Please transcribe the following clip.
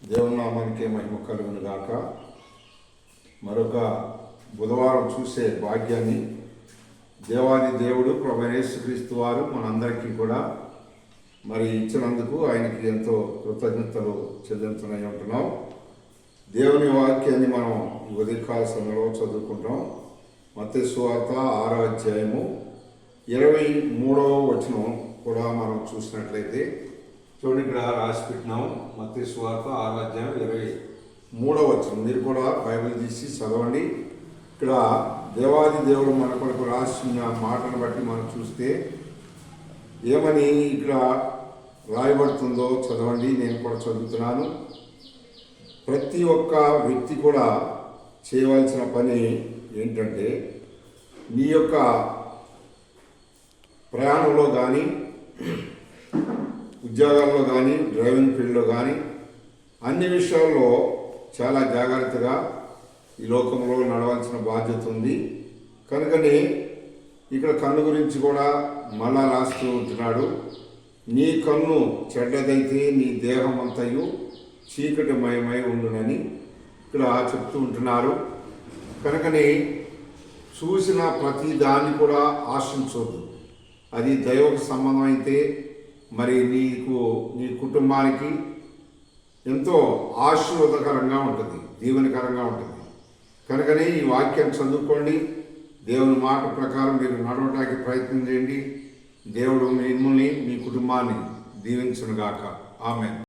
దేవుని నామానికే మహిమ కలుగును గాక. మరొక బుధవారం చూసే భాగ్యాన్ని దేవాది దేవుడు ప్రభువైన యేసుక్రీస్తు వారు మనందరికీ కూడా మరి ఇచ్చినందుకు ఆయనకి ఎంతో కృతజ్ఞతలు చెల్లించునై ఉంటున్నాం. దేవుని వాక్యాన్ని మనం ఉదయకాల సమయంలో చదువుకుంటాం. మత్తయి సువార్త 6వ అధ్యాయము 23వ వచనం కూడా మనం చూసినట్లయితే చూడండి, ఇక్కడ రాసి పెట్టినాం. మత్తయి సువార్త 6వ అధ్యాయం 23వ వచనం. మీరు కూడా బైబిల్ తీసి చదవండి. ఇక్కడ దేవాది దేవుడు మన కొరకు రాసిన మాటను బట్టి మనం చూస్తే ఏమని ఇక్కడ రాయబడుతుందో చదవండి. నేను కూడా చదువుతున్నాను. ప్రతి ఒక్క వ్యక్తి కూడా చేయవలసిన పని ఏంటంటే, నీ యొక్క ప్రయాణంలో కానీ, ఉద్యోగాల్లో కానీ, డ్రైవింగ్ ఫీల్డ్లో కానీ అన్ని విషయాల్లో చాలా జాగ్రత్తగా ఈ లోకంలో నడవాల్సిన బాధ్యత ఉంది. కనుకనే ఇక్కడ కన్ను గురించి కూడా మళ్ళా రాస్తూ ఉంటున్నాడు. నీ కన్ను చెడ్డదైతే నీ దేహం అంతయు చీకటిమయమై ఉండునని ఇక్కడ చెప్తూ ఉంటున్నారు. కనుకనే చూసిన ప్రతి దాన్ని కూడా ఆశించవద్దు. అది దైవకు సంబంధం అయితే మరి నీ కుటుంబానికి ఎంతో ఆశీర్వాదకరంగా ఉంటుంది, దీవెనకరంగా ఉంటుంది. కనుకనే ఈ వాక్యాన్ని చదువుకోండి. దేవుని మాట ప్రకారం మీరు నడవటానికి ప్రయత్నం చేయండి. దేవుడు మిమ్మల్ని, మీ కుటుంబాన్ని దీవించునుగాక. ఆమేన్.